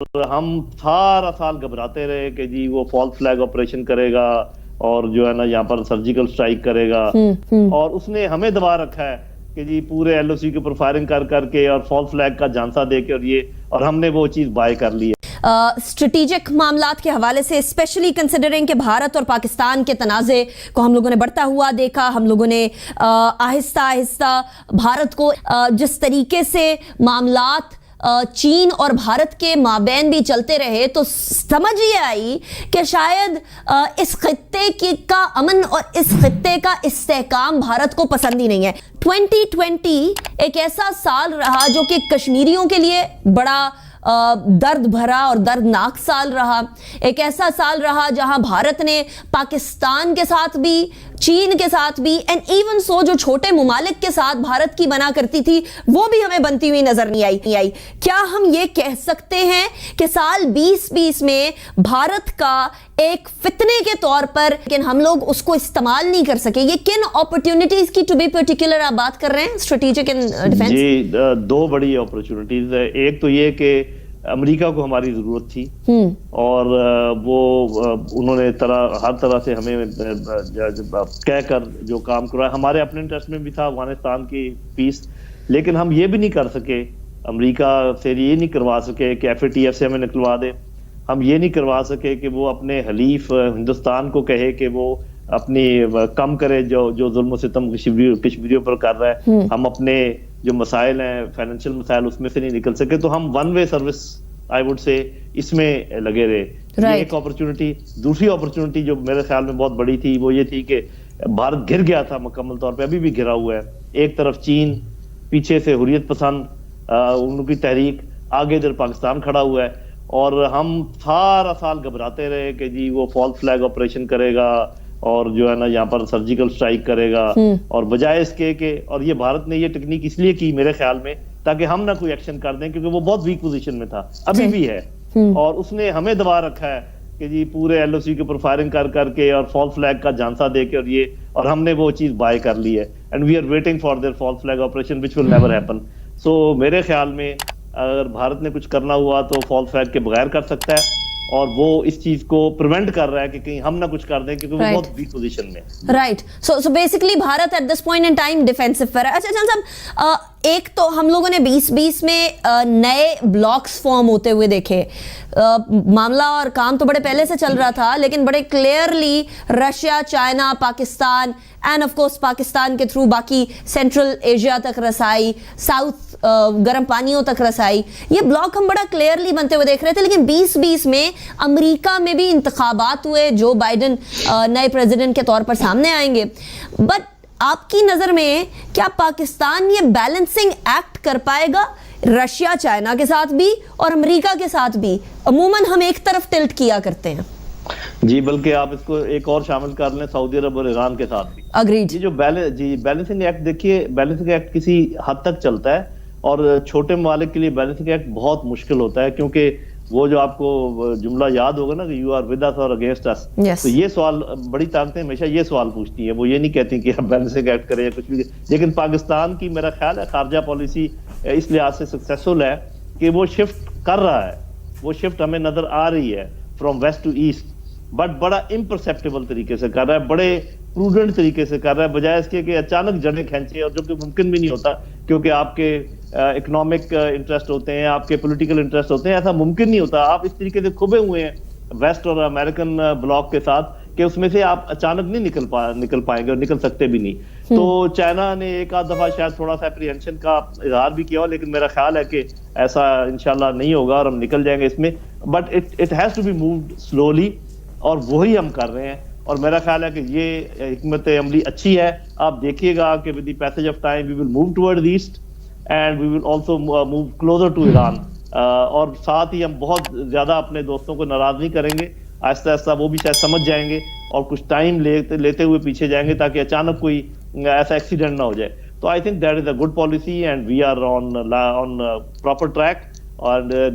ہم سارا سال گھبراتے رہے کہ جی وہ فالس فلیگ آپریشن کرے گا اور جو ہے نا یہاں پر سرجیکل سٹرائک کرے گا، اور اس نے ہمیں دبا رکھا ہے کہ جی پورے ایل او سی کے اوپر فائرنگ کر کے اور فالس فلیگ کا جھانسا دے کے اور ہم نے وہ چیز بائی کر لی ہے۔ اسٹریٹیجک معاملات کے حوالے سے اسپیشلی کنسیڈرنگ کہ بھارت اور پاکستان کے تنازع کو ہم لوگوں نے بڑھتا ہوا دیکھا، ہم لوگوں نے آہستہ آہستہ بھارت کو جس طریقے سے معاملات چین اور بھارت کے مابین بھی چلتے رہے تو سمجھ یہ آئی کہ شاید اس خطے کا امن اور اس خطے کا استحکام بھارت کو پسند ہی نہیں ہے۔ 2020 ایک ایسا سال رہا جو کہ کشمیریوں کے لیے بڑا درد بھرا اور دردناک سال رہا، ایک ایسا سال رہا جہاں بھارت نے پاکستان کے ساتھ بھی، چین کے ساتھ بھی، اینڈ ایون سو جو چھوٹے ممالک کے ساتھ بھارت کی بنا کرتی تھی وہ بھی ہمیں بنتی ہوئی نظر نہیں آئی۔ کیا ہم یہ کہہ سکتے ہیں کہ سال 2020 میں بھارت کا ایک فتنے کے طور پر لیکن ہم لوگ اس کو استعمال نہیں کر سکے؟ یہ کن اپرچونٹیز کی ٹو بی پرٹیکولر آپ بات کر رہے ہیں اسٹریٹجک اینڈ ڈیفنس؟ جی دو بڑی اپرچونٹیز ہے۔ ایک تو یہ کہ امریکہ کو ہماری ضرورت تھی اور وہ انہوں نے ہر طرح سے ہمیں کہہ کر جو کام کروایا، ہمارے اپنے انٹرسٹ میں بھی تھا افغانستان کی پیس، لیکن ہم یہ بھی نہیں کر سکے، امریکہ سے یہ نہیں کروا سکے کہ ایف اے ٹی ایف سے ہمیں نکلوا دے، ہم یہ نہیں کروا سکے کہ وہ اپنے حلیف ہندوستان کو کہے کہ وہ اپنی کم کرے جو ظلم و ستم کشمیریوں پر کر رہا ہے، ہم اپنے جو مسائل ہیں فائنینشیل مسائل اس میں سے نہیں نکل سکے، تو ہم ون وے سروس آئی وڈ سے اس میں لگے رہے۔ یہ ایک اپرچونٹی۔ دوسری اپرچونٹی جو میرے خیال میں بہت بڑی تھی وہ یہ تھی کہ بھارت گر گیا تھا مکمل طور پہ، ابھی بھی گرا ہوا ہے، ایک طرف چین، پیچھے سے حریت پسند ان کی تحریک، آگے ادھر پاکستان کھڑا ہوا ہے، اور ہم سارا سال گھبراتے رہے کہ جی وہ فالس فلیگ آپریشن کرے گا اور جو ہے نا یہاں پر سرجیکل سٹرائک کرے گا، اور بجائے اس کے کہ اور یہ بھارت نے یہ ٹیکنیک اس لیے کی میرے خیال میں تاکہ ہم نہ کوئی ایکشن کر دیں، کیونکہ وہ بہت ویک پوزیشن میں تھا، ابھی بھی ہے، اور اس نے ہمیں دبا رکھا ہے کہ جی پورے ایل او سی کے اوپر فائرنگ کر کے اور فالس فلیگ کا جھانسا دے کے اور ہم نے وہ چیز بائی کر لی ہے، and we are waiting for their false flag operation which will never happen. So میرے خیال میں اگر بھارت نے کچھ کرنا ہوا تو فالس فلیگ کے بغیر کر سکتا ہے، اور وہ اس چیز کو پریونٹ کر رہا ہے کہ کہیں ہم نہ کچھ کر دیں، کیونکہ وہ بہت ویک پوزیشن میں ہے۔ Right, so basically Bharat at this point in time defensive پر ہے۔ اچھا جان صاحب، ایک تو ہم لوگوں نے 2020 میں نئے بلاکس فارم ہوتے ہوئے دیکھے، معاملہ اور کام تو بڑے پہلے سے چل رہا تھا، لیکن بڑے clearly Russia, China, Pakistan and of course Pakistan کے تھرو باقی سینٹرل ایشیا تک رسائی، ساؤتھ گرم پانیوں تک رسائی، یہ بلاک ہم بڑا کلیئرلی بنتے ہوئے دیکھ رہے تھے۔ لیکن 2020 میں امریکہ میں بھی انتخابات ہوئے، جو بائیڈن نئے پریزیڈنٹ کے طور پر سامنے آئیں گے، بٹ آپ کی نظر میں کیا پاکستان یہ بیلنسنگ ایکٹ کر پائے گا رشیا چائنا کے ساتھ بھی اور امریکہ کے ساتھ بھی؟ عموماً ہم ایک طرف ٹلٹ کیا کرتے ہیں۔ جی بلکہ آپ اس کو ایک اور شامل کر لیں، سعودی عرب اور ایران کے ساتھ بھی۔ اگریڈ۔ یہ جو بیلنسنگ ایکٹ، دیکھیے بیلنسنگ ایکٹ کسی حد تک چلتا ہے، اور چھوٹے ممالک کے لیے بیلنسنگ ایکٹ بہت مشکل ہوتا ہے، کیونکہ وہ جو آپ کو جملہ یاد ہوگا نا کہ یو آر ود اس اور اگینسٹ اس، تو یہ سوال بڑی طاقتیں ہمیشہ یہ سوال پوچھتی ہیں، وہ یہ نہیں کہتی کہ آپ بیلنسنگ ایکٹ کریں یا کچھ بھی، لیکن پاکستان کی میرا خیال ہے خارجہ پالیسی اس لحاظ سے سکسیسفل ہے کہ وہ شفٹ کر رہا ہے، وہ شفٹ ہمیں نظر آ رہی ہے from west to east, but بڑا امپرسیپٹیبل طریقے سے کر رہا ہے، بڑے پروڈنٹ طریقے سے کر رہا ہے، بجائے اس کے کہ اچانک جڑیں کھینچے، اور جو کہ ممکن بھی نہیں ہوتا، کیونکہ آپ کے اکنامک انٹرسٹ ہوتے ہیں، آپ کے پولیٹیکل انٹرسٹ ہوتے ہیں، ایسا ممکن نہیں ہوتا۔ آپ اس طریقے سے کھبے ہوئے ہیں ویسٹ اور امریکن بلاک کے ساتھ کہ اس میں سے آپ اچانک نہیں نکل پائیں گے، اور نکل سکتے بھی نہیں۔ تو چائنا نے ایک آدھ دفعہ شاید تھوڑا سا اپریہنشن کا اظہار بھی کیا ہو، لیکن میرا خیال ہے کہ ایسا انشاءاللہ نہیں ہوگا اور ہم نکل جائیں گے اس میں، but it has to be moved slowly, اور وہی ہم کر رہے ہیں، اور میرا خیال ہے کہ یہ حکمت عملی اچھی ہے۔ آپ دیکھیے گا کہ with the passage of time we will move toward east and we will also move closer to Iran, اور ساتھ ہی ہم بہت زیادہ اپنے دوستوں کو ناراض نہیں کریں گے، آہستہ آہستہ وہ بھی شاید سمجھ جائیں گے اور کچھ ٹائم لیتے ہوئے پیچھے جائیں گے، تاکہ اچانک کوئی ایسا ایکسیڈنٹ نہ ہو جائے۔ تو I think that is a good policy and we are on proper track, and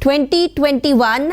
2021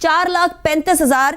4,35,000